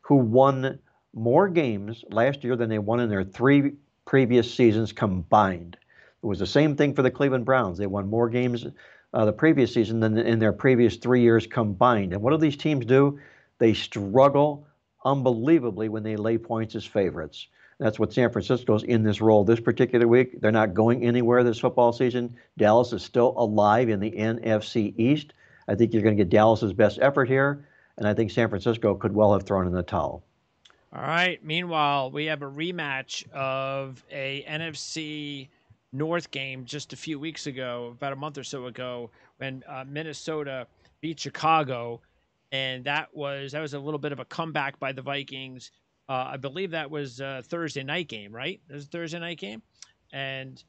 who won more games last year than they won in their 3 previous seasons combined. It was the same thing for the Cleveland Browns. They won more games the previous season than in their previous 3 years combined. And what do these teams do? They struggle unbelievably when they lay points as favorites. That's what San Francisco's in this role this particular week. They're not going anywhere this football season. Dallas is still alive in the NFC East. I think you're going to get Dallas's best effort here, and I think San Francisco could well have thrown in the towel. All right. Meanwhile, we have a rematch of a NFC North game just a few weeks ago, about a month or so ago, when Minnesota beat Chicago, and that was a little bit of a comeback by the Vikings. I believe that was a Thursday night game, right? It was a Thursday night game, and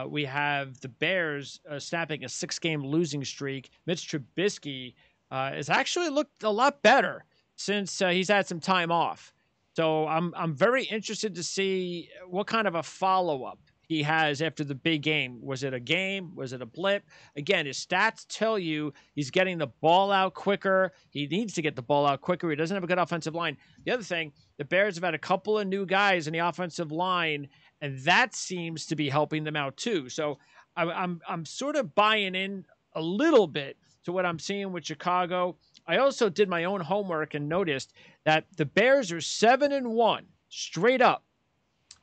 we have the Bears snapping a 6-game losing streak. Mitch Trubisky has actually looked a lot better since he's had some time off. So I'm very interested to see what kind of a follow-up he has after the big game. Was it a game? Was it a blip? Again, his stats tell you he's getting the ball out quicker. He needs to get the ball out quicker. He doesn't have a good offensive line. The other thing, the Bears have had a couple of new guys in the offensive line, and that seems to be helping them out too. So I'm sort of buying in a little bit to what I'm seeing with Chicago. I also did my own homework and noticed that the Bears are 7-1 straight up,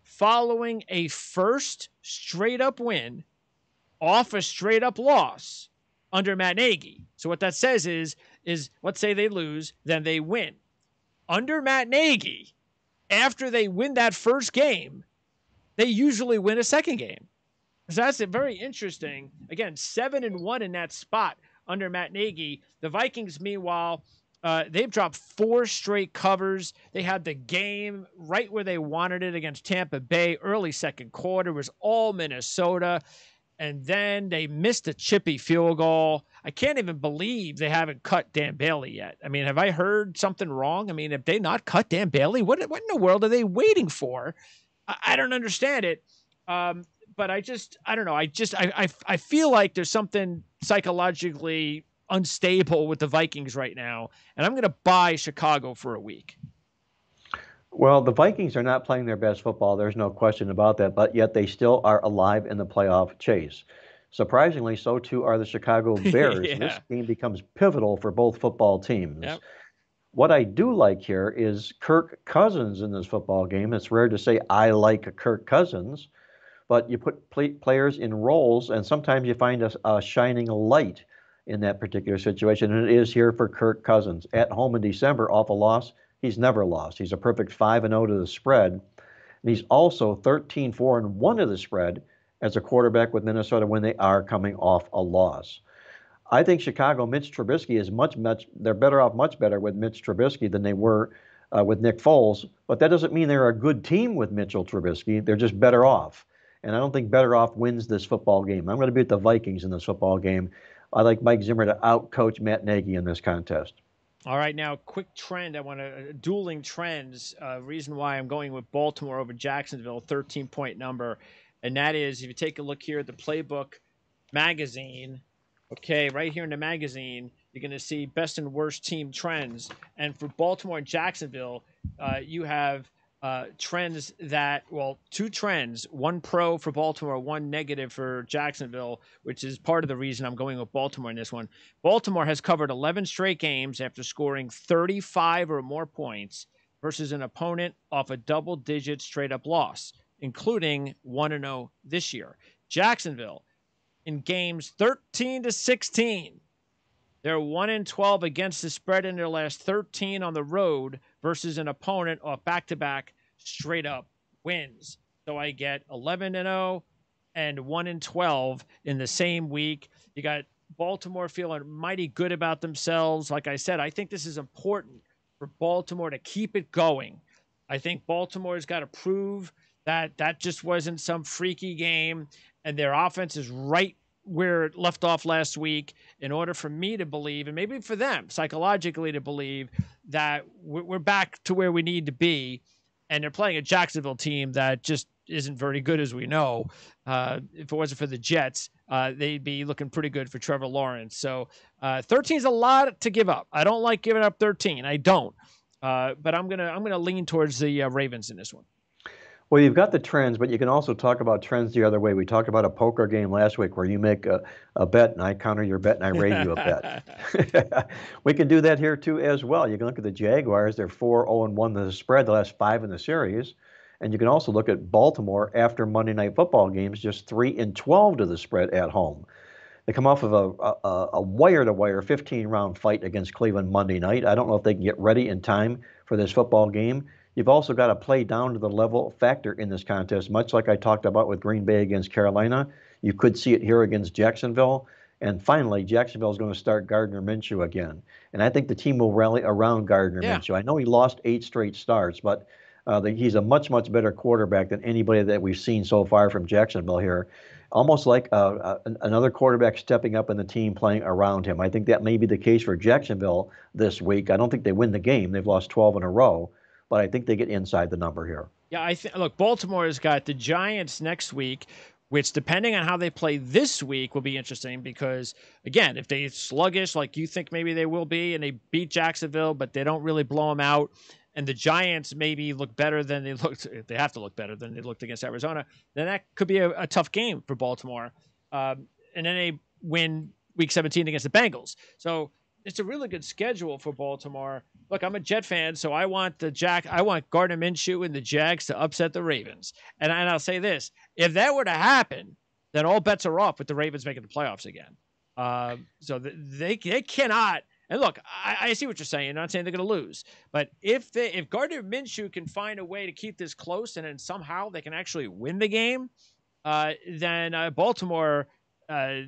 following a first straight up win off a straight up loss under Matt Nagy. So what that says is let's say they lose, then they win. Under Matt Nagy, after they win that first game, they usually win a second game. So that's very interesting. Again, 7-1 in that spot under Matt Nagy. The Vikings, meanwhile, they've dropped 4 straight covers. They had the game right where they wanted it against Tampa Bay. Early second quarter was all Minnesota. And then they missed a chippy field goal. I can't even believe they haven't cut Dan Bailey yet. I mean, have I heard something wrong? I mean, have they not cut Dan Bailey? What in the world are they waiting for? I don't understand it. But I don't know. I feel like there's something psychologically unstable with the Vikings right now, and I'm going to buy Chicago for a week. Well, the Vikings are not playing their best football. There's no question about that, but yet they still are alive in the playoff chase. Surprisingly, so too are the Chicago Bears. Yeah. This game becomes pivotal for both football teams. Yep. What I do like here is Kirk Cousins in this football game. It's rare to say I like Kirk Cousins, but you put players in roles, and sometimes you find a shining light in that particular situation, and it is here for Kirk Cousins. At home in December, off a loss, he's never lost. He's a perfect 5-0 to the spread, and he's also 13-4-1 to the spread as a quarterback with Minnesota when they are coming off a loss. I think Chicago, Mitch Trubisky is they're better off much better with Mitch Trubisky than they were with Nick Foles, but that doesn't mean they're a good team with Mitchell Trubisky. They're just better off. And I don't think better off wins this football game. I'm going to beat the Vikings in this football game. I like Mike Zimmer to outcoach Matt Nagy in this contest. All right, now quick trend. I want to dueling trends. Reason why I'm going with Baltimore over Jacksonville, 13-point number, and that is if you take a look here at the Playbook magazine. Okay, right here in the magazine, you're going to see best and worst team trends. And for Baltimore and Jacksonville, you have trends that, well, 2 trends, 1 pro for Baltimore, 1 negative for Jacksonville, which is part of the reason I'm going with Baltimore in this one. Baltimore has covered 11 straight games after scoring 35 or more points versus an opponent off a double-digit straight-up loss, including 1-0 this year. Jacksonville, in games 13-16, they're 1-12 against the spread in their last 13 on the road versus an opponent off back-to-back straight-up wins. So I get 11-0 and 1-12 in the same week. You got Baltimore feeling mighty good about themselves. Like I said, I think this is important for Baltimore to keep it going. I think Baltimore's got to prove that that just wasn't some freaky game, and their offense is right where it left off last week in order for me to believe, and maybe for them psychologically to believe, that we're back to where we need to be. And they're playing a Jacksonville team that just isn't very good, as we know. If it wasn't for the Jets, they'd be looking pretty good for Trevor Lawrence. So 13 is a lot to give up. I don't like giving up 13. I don't. But I'm gonna lean towards the Ravens in this one. Well, you've got the trends, but you can also talk about trends the other way. We talked about a poker game last week where you make a bet and I counter your bet and I raise you a bet. We can do that here too as well. You can look at the Jaguars. They're 4-0-1 to the spread the last 5 in the series. And you can also look at Baltimore after Monday Night Football games, just 3-12 to the spread at home. They come off of a wire-to-wire 15-round fight against Cleveland Monday night. I don't know if they can get ready in time for this football game. You've also got to play down to the level factor in this contest, much like I talked about with Green Bay against Carolina. You could see it here against Jacksonville. And finally, Jacksonville is going to start Gardner Minshew again. And I think the team will rally around Gardner Minshew. I know he lost 8 straight starts, but he's a much, much better quarterback than anybody that we've seen so far from Jacksonville here. Almost like another quarterback stepping up in the team playing around him. I think that may be the case for Jacksonville this week. I don't think they win the game. They've lost 12 in a row. But I think they get inside the number here. Yeah, I think. Look, Baltimore has got the Giants next week, which, depending on how they play this week, will be interesting because, again, if they're sluggish like you think maybe they will be, and they beat Jacksonville, but they don't really blow them out, and the Giants maybe look better than they looked. They have to look better than they looked against Arizona. Then that could be a tough game for Baltimore. And then they win Week 17 against the Bengals. So it's a really good schedule for Baltimore. Look, I'm a Jet fan, so I want Gardner Minshew and the Jags to upset the Ravens. And I'll say this: if that were to happen, then all bets are off with the Ravens making the playoffs again. So they cannot. And look, I see what you're saying. I'm not saying they're going to lose, but if Gardner Minshew can find a way to keep this close, and then somehow they can actually win the game, then Baltimore, they're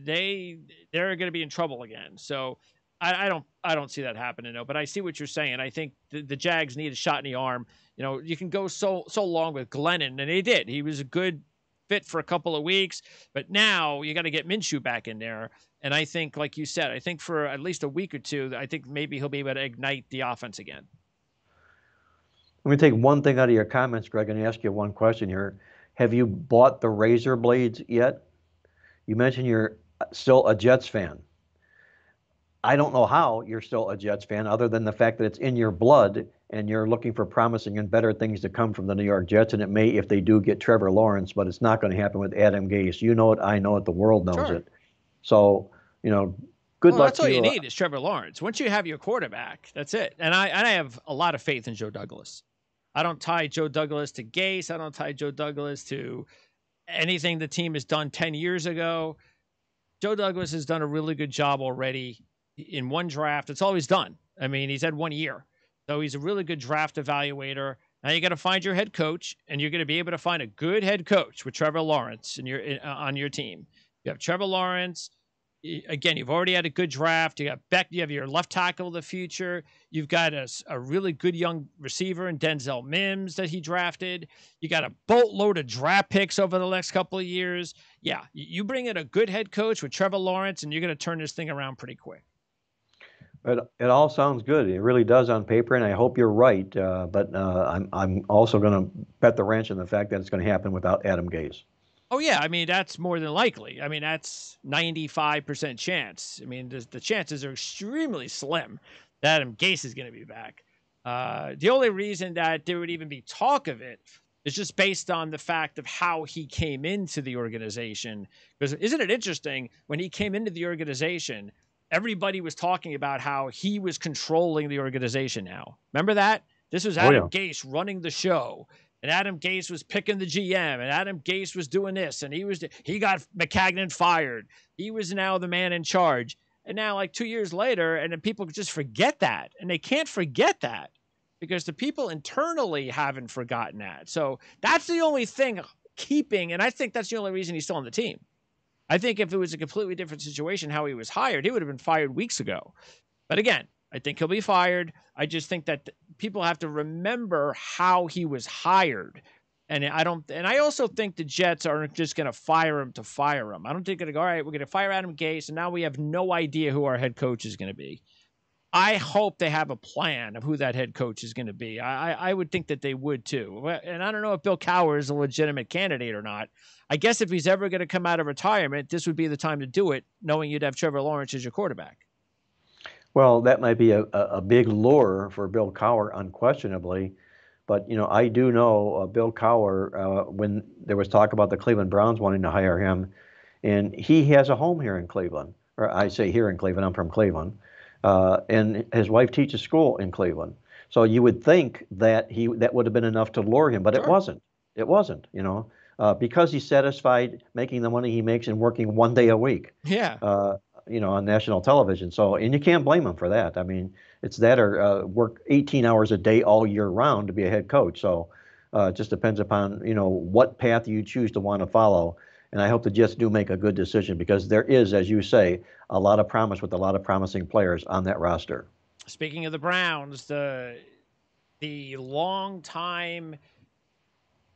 going to be in trouble again. So I don't see that happening, though. But I see what you're saying. I think the Jags need a shot in the arm. You can go so long with Glennon, and they did. He was a good fit for a couple of weeks, but now you got to get Minshew back in there. And I think, like you said, I think for at least a week or two, I think maybe he'll be able to ignite the offense again. Let me take one thing out of your comments, Greg, and ask you one question here. Have you bought the razor blades yet? You mentioned you're still a Jets fan. I don't know how you're still a Jets fan other than the fact that it's in your blood and you're looking for promising and better things to come from the New York Jets. And it may if they do get Trevor Lawrence, but it's not going to happen with Adam Gase. You know it. I know it. The world knows it. So, good luck that's to all you. You need is Trevor Lawrence. Once you have your quarterback, that's it. And I have a lot of faith in Joe Douglas. I don't tie Joe Douglas to Gase. I don't tie Joe Douglas to anything the team has done 10 years ago. Joe Douglas has done a really good job already in one draft. It's all he's done. I mean, he's had 1 year. So he's a really good draft evaluator. Now you got to find your head coach, and you're going to be able to find a good head coach with Trevor Lawrence on your team. You have Trevor Lawrence. Again, you've already had a good draft. You got Beck. You have your left tackle of the future. You've got a really good young receiver in Denzel Mims that he drafted. You got a boatload of draft picks over the next couple of years. Yeah, you bring in a good head coach with Trevor Lawrence, and you're going to turn this thing around pretty quick. It all sounds good. It really does on paper, and I hope you're right. But I'm also going to bet the ranch on the fact that it's going to happen without Adam Gase. Oh, yeah. I mean, that's more than likely. I mean, that's 95% chance. I mean, the chances are extremely slim that Adam Gase is going to be back. The only reason that there would even be talk of it is just based on the fact of how he came into the organization. Because isn't it interesting, when he came into the organization, everybody was talking about how he was controlling the organization now. Remember that? This was Adam Gase running the show. And Adam Gase was picking the GM, and Adam Gase was doing this, and he got McCagnon fired. He was now the man in charge. And now, like 2 years later, and then people just forget that. And they can't forget that because the people internally haven't forgotten that. So that's the only thing keeping, and I think that's the only reason he's still on the team. I think if it was a completely different situation, how he was hired, he would have been fired weeks ago. But again, I think he'll be fired. I just think that people have to remember how he was hired. And I also think the Jets aren't just going to fire him to fire him. I don't think they're going to go, all right, we're going to fire Adam Gase, and now we have no idea who our head coach is going to be. I hope they have a plan of who that head coach is going to be. I would think that they would too. And I don't know if Bill Cowher is a legitimate candidate or not. I guess if he's ever going to come out of retirement, this would be the time to do it, knowing you'd have Trevor Lawrence as your quarterback. Well, that might be a big lure for Bill Cowher, unquestionably. But, I do know Bill Cowher, when there was talk about the Cleveland Browns wanting to hire him, and he has a home here in Cleveland. Or I say here in Cleveland, I'm from Cleveland. And his wife teaches school in Cleveland. So you would think that that would have been enough to lure him, but It wasn't. It wasn't, because he's satisfied making the money he makes and working 1 day a week. Yeah. On national television. So, and you can't blame him for that. I mean, it's that or work 18 hours a day all year round to be a head coach. So it just depends upon, what path you choose to want to follow. And I hope the Jets do make a good decision because there is, as you say, a lot of promise with a lot of promising players on that roster. Speaking of the Browns, the long time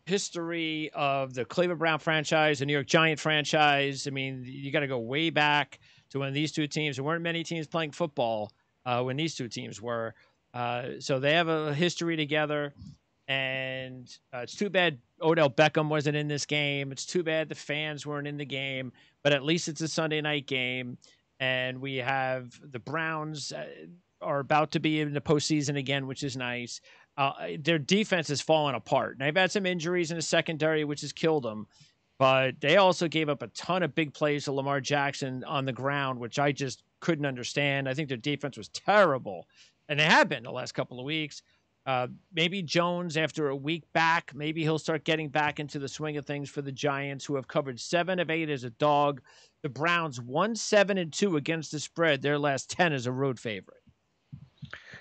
history of the Cleveland Brown franchise, the New York Giant franchise. I mean, you got to go way back to when these two teams, there weren't many teams playing football when these two teams were. So they have a history together. And it's too bad Odell Beckham wasn't in this game. It's too bad the fans weren't in the game, but at least it's a Sunday night game. And we have the Browns are about to be in the postseason again, which is nice. Their defense has fallen apart. And they've had some injuries in the secondary, which has killed them. But they also gave up a ton of big plays to Lamar Jackson on the ground, which I just couldn't understand. I think their defense was terrible. And they have been the last couple of weeks. Maybe Jones, after a week back, maybe he'll start getting back into the swing of things for the Giants, who have covered 7 of 8 as a dog. The Browns 1-7-2 against the spread. Their last 10 as a road favorite.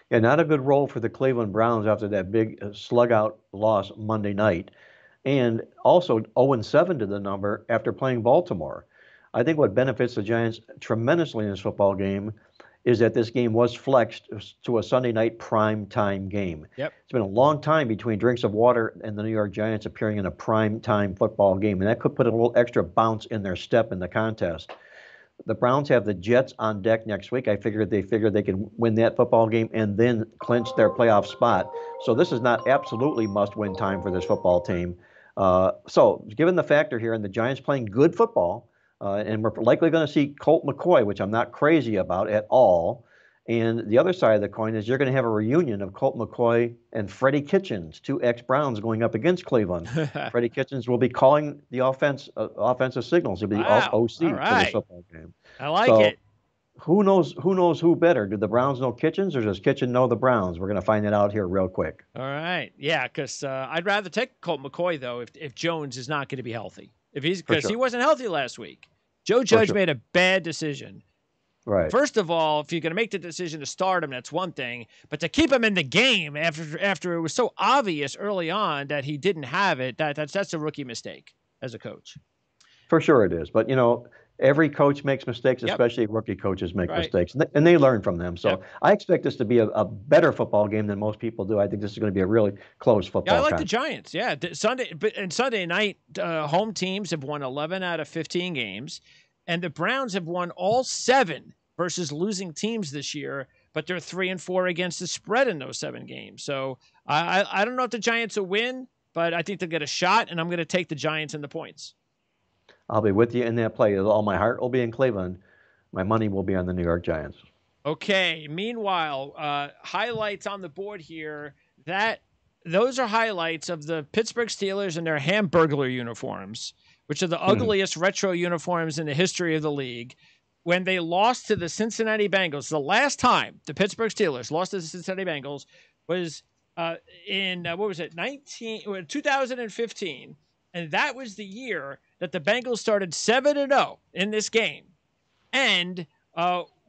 Yeah, not a good roll for the Cleveland Browns after that big slug-out loss Monday night. And also 0-7 to the number after playing Baltimore. I think what benefits the Giants tremendously in this football game is that this game was flexed to a Sunday night prime time game. Yep. It's been a long time between drinks of water and the New York Giants appearing in a prime time football game, and that could put a little extra bounce in their step in the contest. The Browns have the Jets on deck next week. I figured they can win that football game and then clinch their playoff spot. So this is not absolutely must-win time for this football team. So given the factor here and the Giants playing good football, and we're likely going to see Colt McCoy, which I'm not crazy about at all. And the other side of the coin is you're going to have a reunion of Colt McCoy and Freddie Kitchens, 2 ex-Browns going up against Cleveland. Freddie Kitchens will be calling the offensive signals. He'll be OC for this football game. I like it. Who knows who better? Do the Browns know Kitchens, or does Kitchen know the Browns? We're going to find that out here real quick. All right. Yeah, because I'd rather take Colt McCoy, though, if Jones is not going to be healthy. Because he wasn't healthy last week. Joe Judge made a bad decision. Right. First of all, if you're going to make the decision to start him, that's one thing. But to keep him in the game after it was so obvious early on that he didn't have it, that's a rookie mistake as a coach. For sure it is. But, every coach makes mistakes, especially rookie coaches make mistakes, and they learn from them. So I expect this to be a better football game than most people do. I think this is going to be a really close football game. I like the Giants. Yeah, Sunday night, home teams have won 11 out of 15 games, and the Browns have won all 7 versus losing teams this year, but they're 3-4 against the spread in those 7 games. So I don't know if the Giants will win, but I think they'll get a shot, and I'm going to take the Giants in the points. I'll be with you in that play. All my heart will be in Cleveland. My money will be on the New York Giants. Okay. Meanwhile, highlights on the board here. Those are highlights of the Pittsburgh Steelers in their Hamburglar uniforms, which are the ugliest retro uniforms in the history of the league. When they lost to the Cincinnati Bengals, the last time the Pittsburgh Steelers lost to the Cincinnati Bengals was in 2015. And that was the year that the Bengals started 7-0 in this game and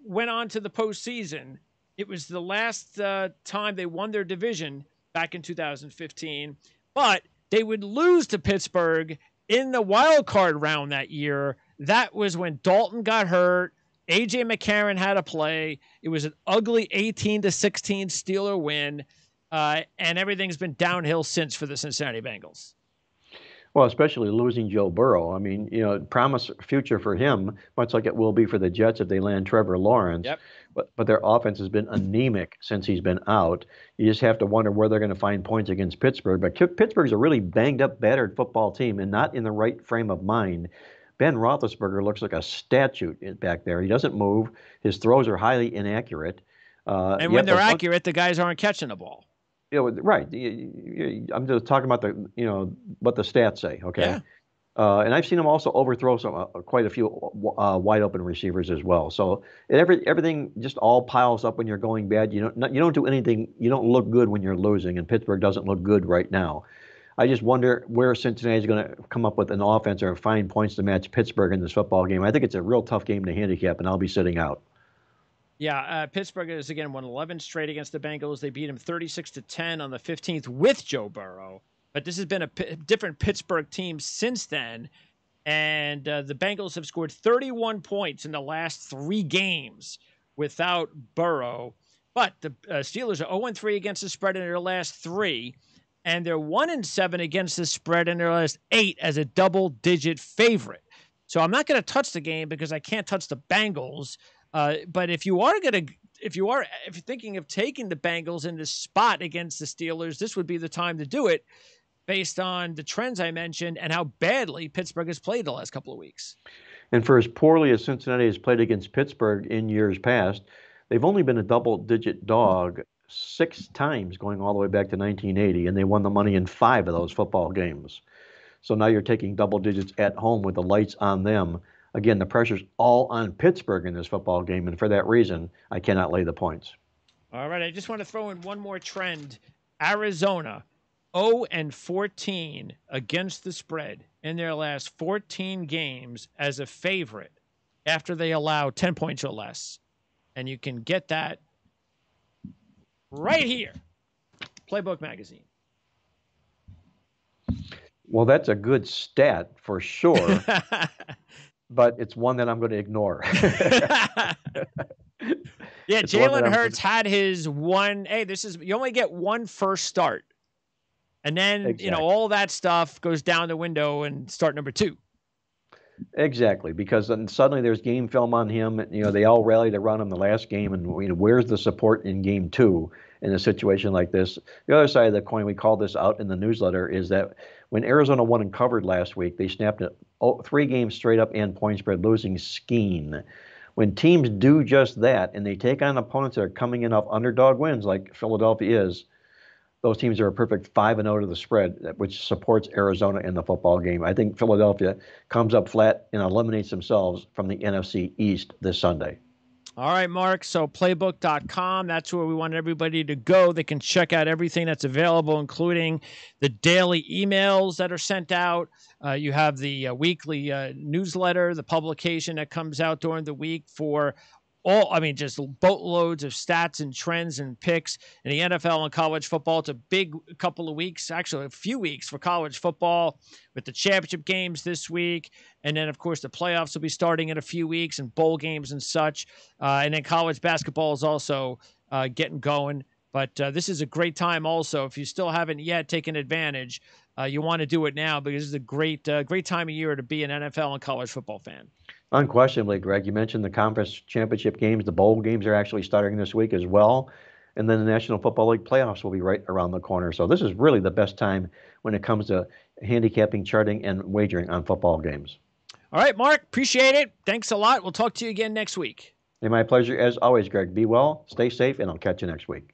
went on to the postseason. It was the last time they won their division back in 2015, but they would lose to Pittsburgh in the wild card round that year. That was when Dalton got hurt. A.J. McCarron had to play. It was an ugly 18-16 Steeler win, and everything's been downhill since for the Cincinnati Bengals. Well, especially losing Joe Burrow. I mean, promise future for him, much like it will be for the Jets if they land Trevor Lawrence. Yep. But their offense has been anemic since he's been out. You just have to wonder where they're going to find points against Pittsburgh. But Pittsburgh's a really banged-up, battered football team and not in the right frame of mind. Ben Roethlisberger looks like a statue back there. He doesn't move. His throws are highly inaccurate. And when they're accurate, the guys aren't catching the ball. Right. I'm just talking about what the stats say. Okay. Yeah. And I've seen him also overthrow quite a few wide open receivers as well. So everything just all piles up when you're going bad. You don't do anything. You don't look good when you're losing, and Pittsburgh doesn't look good right now. I just wonder where Cincinnati is going to come up with an offense or find points to match Pittsburgh in this football game. I think it's a real tough game to handicap, and I'll be sitting out. Yeah, Pittsburgh has again won 11 straight against the Bengals. They beat him 36-10 on the 15th with Joe Burrow. But this has been a different Pittsburgh team since then. And the Bengals have scored 31 points in the last 3 games without Burrow. But the Steelers are 0-3 against the spread in their last 3. And they're 1-7 against the spread in their last 8 as a double-digit favorite. So I'm not going to touch the game because I can't touch the Bengals. But if you are going to if you're thinking of taking the Bengals in this spot against the Steelers, this would be the time to do it based on the trends I mentioned and how badly Pittsburgh has played the last couple of weeks. And for as poorly as Cincinnati has played against Pittsburgh in years past, they've only been a double-digit dog 6 times going all the way back to 1980, and they won the money in 5 of those football games. So now you're taking double digits at home with the lights on them. Again, the pressure's all on Pittsburgh in this football game, and for that reason, I cannot lay the points. All right, I just want to throw in one more trend. Arizona, 0-14 against the spread in their last 14 games as a favorite after they allow 10 points or less. And you can get that right here, Playbook Magazine. Well, that's a good stat for sure, but it's one that I'm going to ignore. Yeah, Jalen Hurts had his one. Hey, you only get one first start. And then, exactly. All that stuff goes down the window and start number 2. Exactly, because then suddenly there's game film on him. They all rallied around him the last game, and where's the support in game 2 in a situation like this? The other side of the coin, we called this out in the newsletter, is that when Arizona won and covered last week, they snapped 3 games straight up and point spread losing scheme. When teams do just that and they take on opponents that are coming in off underdog wins like Philadelphia is, those teams are a perfect 5-0 to the spread, which supports Arizona in the football game. I think Philadelphia comes up flat and eliminates themselves from the NFC East this Sunday. All right, Mark. So playbook.com, that's where we want everybody to go. They can check out everything that's available, including the daily emails that are sent out. You have the weekly newsletter, the publication that comes out during the week for just boatloads of stats and trends and picks in the NFL and college football. It's a big couple of weeks, actually a few weeks for college football with the championship games this week. And then, of course, the playoffs will be starting in a few weeks and bowl games and such. And then college basketball is also getting going. But this is a great time also. If you still haven't yet taken advantage, you want to do it now because it's a great time of year to be an NFL and college football fan. Unquestionably, Greg. You mentioned the conference championship games. The bowl games are actually starting this week as well. And then the National Football League playoffs will be right around the corner. So this is really the best time when it comes to handicapping, charting, and wagering on football games. All right, Mark. Appreciate it. Thanks a lot. We'll talk to you again next week. My pleasure as always, Greg. Be well, stay safe, and I'll catch you next week.